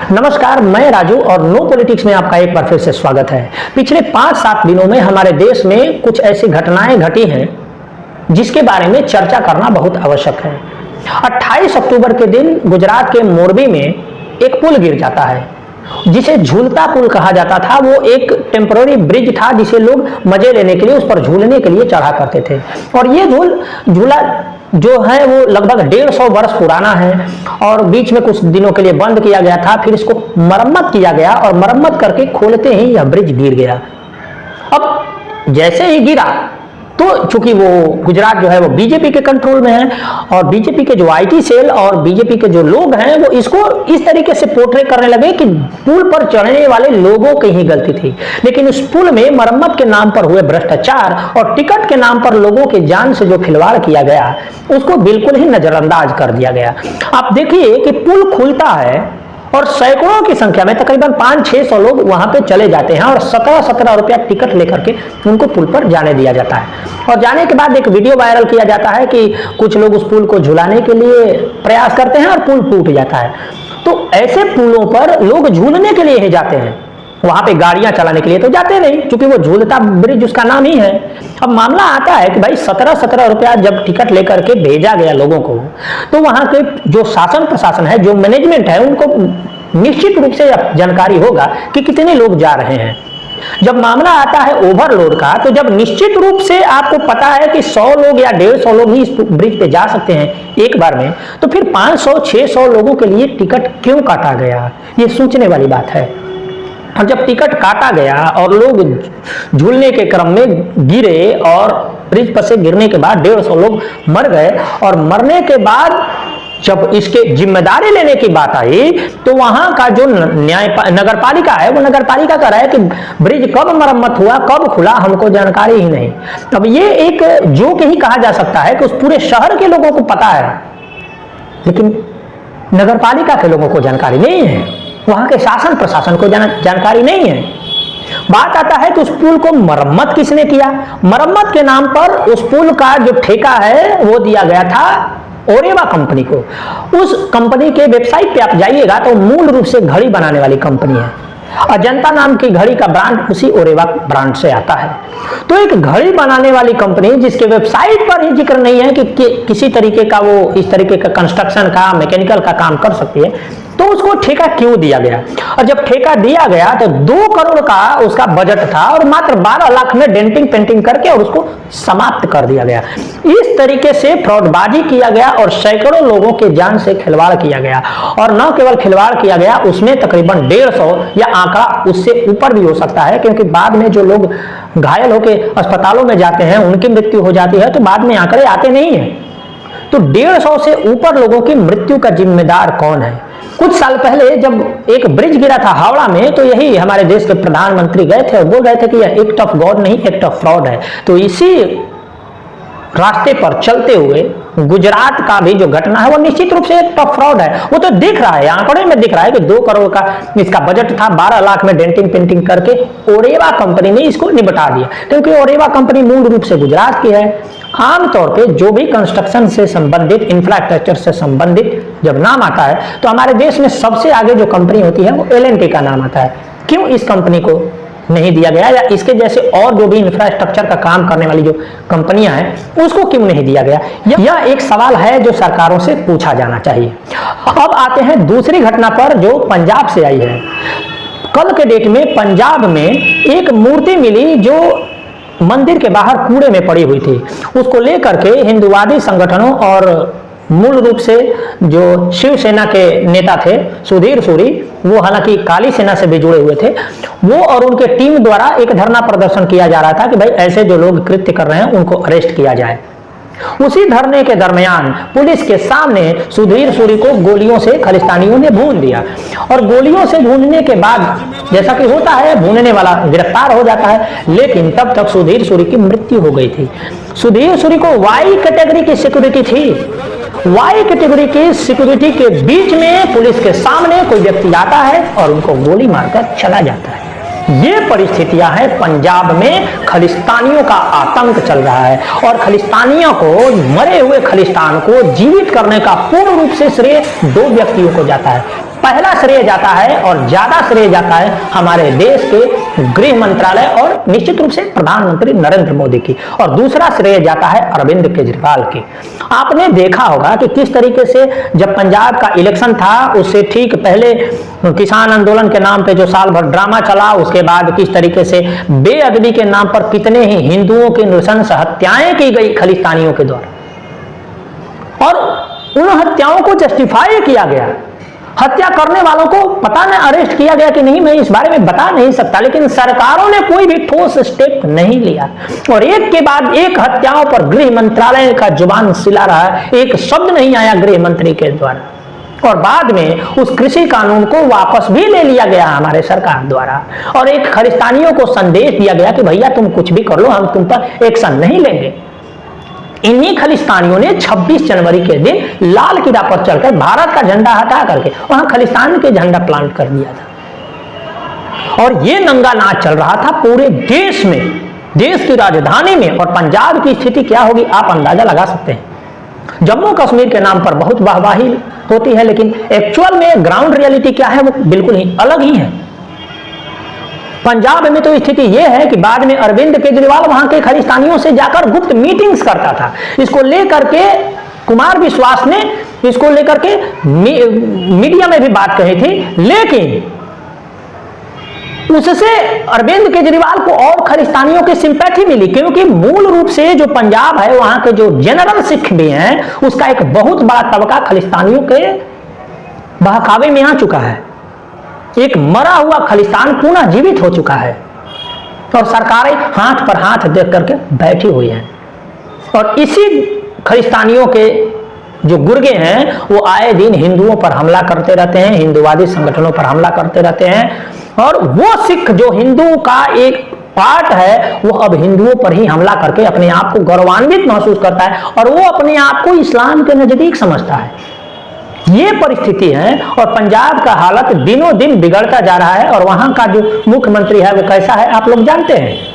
नमस्कार, मैं राजू और नो पॉलिटिक्स में आपका एक बार फिर से स्वागत है। पिछले 5-7 दिनों में हमारे देश में कुछ ऐसी घटनाएं घटी हैं जिसके बारे में चर्चा करना बहुत आवश्यक है। 28 अक्टूबर के दिन गुजरात के मोरबी में एक पुल गिर जाता है जिसे झूलता पुल कहा जाता था। वो एक टेम्पररी ब्रिज था जिसे लोग मजे लेने के लिए, उस पर झूलने के लिए चढ़ा करते थे। और ये झूला जो है वो लगभग 150 वर्ष पुराना है और बीच में कुछ दिनों के लिए बंद किया गया था। फिर इसको मरम्मत किया गया और मरम्मत करके खोलते ही यह ब्रिज गिर गया। अब जैसे ही गिरा तो चूंकि वो गुजरात जो है वो बीजेपी के कंट्रोल में है और बीजेपी के जो आईटी सेल और बीजेपी के जो लोग हैं वो इसको इस तरीके से पोर्ट्रे करने लगे कि पुल पर चढ़ने वाले लोगों की ही गलती थी। लेकिन उस पुल में मरम्मत के नाम पर हुए भ्रष्टाचार और टिकट के नाम पर लोगों की जान से जो खिलवाड़ किया गया उसको बिल्कुल ही नजरअंदाज कर दिया गया। आप देखिए कि पुल खुलता है और सैकड़ों की संख्या में तकरीबन 500-600 लोग वहां पे चले जाते हैं और 17-17 रुपया टिकट लेकर के उनको पुल पर जाने दिया जाता है। और जाने के बाद एक वीडियो वायरल किया जाता है कि कुछ लोग उस पुल को झुलाने के लिए प्रयास करते हैं और पुल टूट जाता है। तो ऐसे पुलों पर लोग झूलने के लिए ही जाते हैं, वहां पे गाड़ियां चलाने के लिए तो जाते नहीं, क्योंकि वो झूलता ब्रिज उसका नाम ही है। अब मामला आता है कि भाई 17-17 रुपया जब टिकट लेकर के भेजा गया लोगों को, तो वहां के जो शासन प्रशासन है, जो मैनेजमेंट है, उनको निश्चित रूप से जानकारी होगा कि कितने लोग जा रहे हैं। जब मामला आता है ओवरलोड का, तो जब निश्चित रूप से आपको पता है कि 100 लोग या 150 लोग ही इस ब्रिज पे जा सकते हैं एक बार में, तो फिर 500-600 लोगों के लिए टिकट क्यों काटा गया, ये सोचने वाली बात है। और जब टिकट काटा गया और लोग झूलने के क्रम में गिरे और ब्रिज पर से गिरने के बाद 150 लोग मर गए, और मरने के बाद जब इसके जिम्मेदारी लेने की बात आई तो वहां का जो नगर पालिका है वो नगर पालिका कह रहा है कि ब्रिज कब मरम्मत हुआ, कब खुला, हमको जानकारी ही नहीं। अब ये एक जोक ही कहा जा सकता है कि उस पूरे शहर के लोगों को पता है लेकिन नगर पालिका के लोगों को जानकारी नहीं है, वहां के शासन प्रशासन को जानकारी नहीं है। बात आता है कि उस पुल को मरम्मत किसने किया। मरम्मत के नाम पर उस पुल का जो ठेका है वो दिया गया था ओरेवा कंपनी को। उस कंपनी के वेबसाइट पे आप जाइएगा तो मूल रूप से घड़ी बनाने वाली कंपनी है, अजंता नाम की घड़ी का ब्रांड उसी ओरेवा ब्रांड से आता है। तो एक घड़ी बनाने वाली कंपनी जिसके वेबसाइट पर ही जिक्र नहीं है कि किसी तरीके का वो इस तरीके का कंस्ट्रक्शन का, मैकेनिकल का काम कर सकती है, तो उसको ठेका क्यों दिया गया। और जब ठेका दिया गया तो 2 करोड़ का उसका बजट था और मात्र 12 लाख में डेंटिंग पेंटिंग करके और उसको समाप्त कर दिया गया। इस तरीके से फ्रॉडबाजी किया गया और सैकड़ों लोगों के जान से खिलवाड़ किया गया। और न केवल खिलवाड़ किया गया, उसमें तकरीबन 150 या आंकड़ा उससे ऊपर भी हो सकता है, क्योंकि बाद में जो लोग घायल होकर अस्पतालों में जाते हैं उनकी मृत्यु हो जाती है, तो बाद में आंकड़े आते नहीं है। तो 150 से ऊपर लोगों की मृत्यु का जिम्मेदार कौन है। कुछ साल पहले जब एक ब्रिज गिरा था हावड़ा में, तो यही हमारे देश के प्रधानमंत्री गए थे और बोल रहे थे कि यह एक्ट ऑफ गॉड नहीं, एक्ट ऑफ फ्रॉड है। तो इसी रास्ते पर चलते हुए गुजरात का भी जो घटना है वो निश्चित रूप से एक्ट ऑफ फ्रॉड है। वो तो दिख रहा है, आंकड़े में दिख रहा है कि 2 करोड़ का इसका बजट था, 12 लाख में डेंटिंग पेंटिंग करके ओरेवा कंपनी ने इसको निपटा दिया। क्योंकि ओरेवा कंपनी मूल रूप से गुजरात की है। आमतौर पे जो भी कंस्ट्रक्शन से संबंधित, इंफ्रास्ट्रक्चर से संबंधित जब नाम आता है तो हमारे देश में सबसे आगे जो कंपनी होती है वो L&T का नाम आता है। क्यों इस कंपनी को नहीं दिया गया, या इसके जैसे और जो भी इंफ्रास्ट्रक्चर का काम करने वाली जो कंपनियां हैं उसको क्यों नहीं दिया गया, यह एक सवाल है जो सरकारों से पूछा जाना चाहिए। अब आते हैं दूसरी घटना पर जो पंजाब से आई है। कल के डेट में पंजाब में एक मूर्ति मिली जो मंदिर के बाहर कूड़े में पड़ी हुई थी। उसको लेकर के हिंदुवादी संगठनों और मूल रूप से जो शिवसेना के नेता थे सुधीर सूरी, वो हालांकि काली सेना से भी जुड़े हुए थे, वो और उनके टीम द्वारा एक धरना प्रदर्शन किया जा रहा था कि भाई ऐसे जो लोग कृत्य कर रहे हैं उनको अरेस्ट किया जाए। उसी धरने के दरमियान पुलिस के सामने सुधीर सूरी को गोलियों से खालिस्तानियों ने भून दिया। और गोलियों से भूनने के बाद जैसा कि होता है, भूनने वाला गिरफ्तार हो जाता है, लेकिन तब तक सुधीर सूरी की मृत्यु हो गई थी। सुधीर सूरी को वाई कैटेगरी की सिक्योरिटी थी। वाई कैटेगरी की सिक्योरिटी के बीच में पुलिस के सामने कोई व्यक्ति आता है और उनको गोली मारकर चला जाता है। ये परिस्थितियां हैं। पंजाब में खलिस्तानियों का आतंक चल रहा है और खलिस्तानियों को, मरे हुए खलिस्तान को जीवित करने का पूर्ण रूप से श्रेय दो व्यक्तियों को जाता है। पहला श्रेय जाता है और ज्यादा श्रेय जाता है हमारे देश के गृह मंत्रालय और निश्चित रूप से प्रधानमंत्री नरेंद्र मोदी की, और दूसरा श्रेय जाता है अरविंद केजरीवाल की। आपने देखा होगा कि किस तरीके से जब पंजाब का इलेक्शन था उससे ठीक पहले किसान आंदोलन के नाम पे जो साल भर ड्रामा चला, उसके बाद किस तरीके से बेअदबी के नाम पर कितने ही हिंदुओं की नृशंस हत्याएं की गई खलिस्तानियों के द्वारा, और उन हत्याओं को जस्टिफाई किया गया। हत्या करने वालों को पता नहीं अरेस्ट किया गया कि नहीं, मैं इस बारे में बता नहीं सकता, लेकिन सरकारों ने कोई भी ठोस स्टेप नहीं लिया और एक के बाद एक हत्याओं पर गृह मंत्रालय का जुबान सिला रहा है। एक शब्द नहीं आया गृह मंत्री के द्वारा, और बाद में उस कृषि कानून को वापस भी ले लिया गया हमारे सरकार द्वारा, और एक खलिस्तानियों को संदेश दिया गया कि भैया तुम कुछ भी कर लो, हम तुम पर एक्शन नहीं लेंगे। इन्हीं खलिस्तानियों ने 26 जनवरी के दिन लाल किला पर चलकर भारत का झंडा हटा करके वहां खलिस्तान के झंडा प्लांट कर दिया था, और ये नंगा नाच चल रहा था पूरे देश में, देश की राजधानी में। और पंजाब की स्थिति क्या होगी आप अंदाजा लगा सकते हैं। जम्मू कश्मीर के नाम पर बहुत वाहवाही होती है, लेकिन एक्चुअल में ग्राउंड रियलिटी क्या है वो बिल्कुल ही अलग ही है। पंजाब में तो स्थिति यह है कि बाद में अरविंद केजरीवाल वहां के खलिस्तानियों से जाकर गुप्त मीटिंग्स करता था। इसको लेकर के कुमार विश्वास ने इसको लेकर के मीडिया में भी बात कही थी, लेकिन उससे अरविंद केजरीवाल को और खलिस्तानियों की सिंपैथी मिली, क्योंकि मूल रूप से जो पंजाब है वहां के जो जनरल सिख भी हैं उसका एक बहुत बड़ा तबका खलिस्तानियों के बहकावे में आ चुका है। एक मरा हुआ खलिस्तान पुनः जीवित हो चुका है और सरकारें हाथ पर हाथ देख करके बैठी हुई हैं, और इसी खलिस्तानियों के जो गुर्गे हैं वो आए दिन हिंदुओं पर हमला करते रहते हैं, हिंदुवादी संगठनों पर हमला करते रहते हैं, और वो सिख जो हिंदू का एक पार्ट है वो अब हिंदुओं पर ही हमला करके अपने आप को गौरवान्वित महसूस करता है और वो अपने आप को इस्लाम के नजदीक समझता है। ये परिस्थिति है और पंजाब का हालत दिनों दिन बिगड़ता जा रहा है, और वहां का जो मुख्यमंत्री है वो कैसा है आप लोग जानते हैं।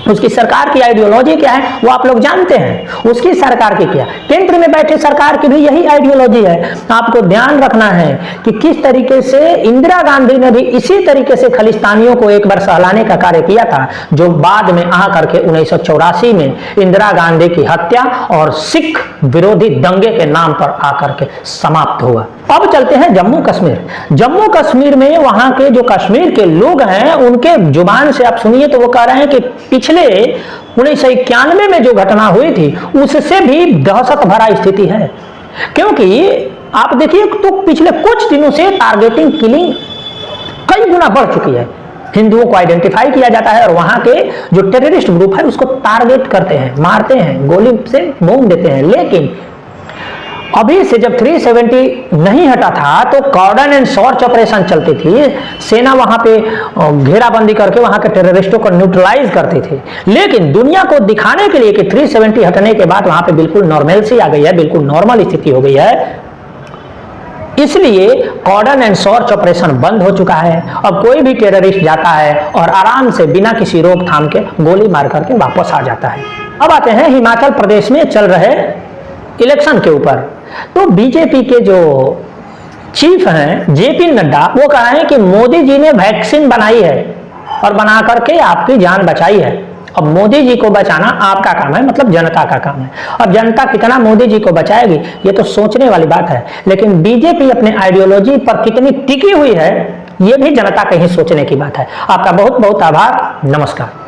उसकी सरकार की आइडियोलॉजी क्या है वो आप लोग जानते हैं। उसकी सरकार की क्या, केंद्र में बैठे सरकार की भी यही आइडियोलॉजी है। आपको ध्यान रखना है कि किस तरीके से इंदिरा गांधी ने भी इसी तरीके से खलिस्तानियों को एक बार सहलाने का कार्य किया था, जो बाद में आ करके 1984 में इंदिरा गांधी की हत्या और सिख विरोधी दंगे के नाम पर आकर के समाप्त हुआ। अब चलते हैं जम्मू कश्मीर। जम्मू कश्मीर में वहां के जो कश्मीर के लोग हैं उनके जुबान से आप सुनिए तो वो कह रहे हैं कि पिछले 1991 में जो घटना हुई थी उससे भी दहशत भरा स्थिति है, क्योंकि आप देखिए तो पिछले कुछ दिनों से टारगेटिंग किलिंग कई गुना बढ़ चुकी है। हिंदुओं को आइडेंटिफाई किया जाता है और वहां के जो टेररिस्ट ग्रुप है उसको टारगेट करते हैं, मारते हैं, गोली से भून देते हैं। लेकिन अभी से जब 370 नहीं हटा था तो कॉर्डन एंड सर्च ऑपरेशन चलती थी, सेना वहां पे घेराबंदी करके वहां के टेररिस्टों को न्यूट्रलाइज करती थी। लेकिन दुनिया को दिखाने के लिए कि 370 हटने के बाद वहां पे बिल्कुल नॉर्मलसी आ गई है, बिल्कुल नॉर्मल स्थिति हो गई है, इसलिए कॉर्डन एंड सर्च ऑपरेशन बंद हो चुका है। अब कोई भी टेररिस्ट जाता है और आराम से बिना किसी रोकथाम के गोली मार करके वापस आ जाता है। अब आते हैं हिमाचल प्रदेश में चल रहे इलेक्शन के ऊपर। तो बीजेपी के जो चीफ हैं जेपी नड्डा वो कह रहे हैं कि मोदी जी ने वैक्सीन बनाई है और बना करके आपकी जान बचाई है। अब मोदी जी को बचाना आपका काम है, मतलब जनता का काम है। अब जनता कितना मोदी जी को बचाएगी ये तो सोचने वाली बात है, लेकिन बीजेपी अपने आइडियोलॉजी पर कितनी टिकी हुई है ये भी जनता के ही सोचने की बात है। आपका बहुत बहुत आभार, नमस्कार।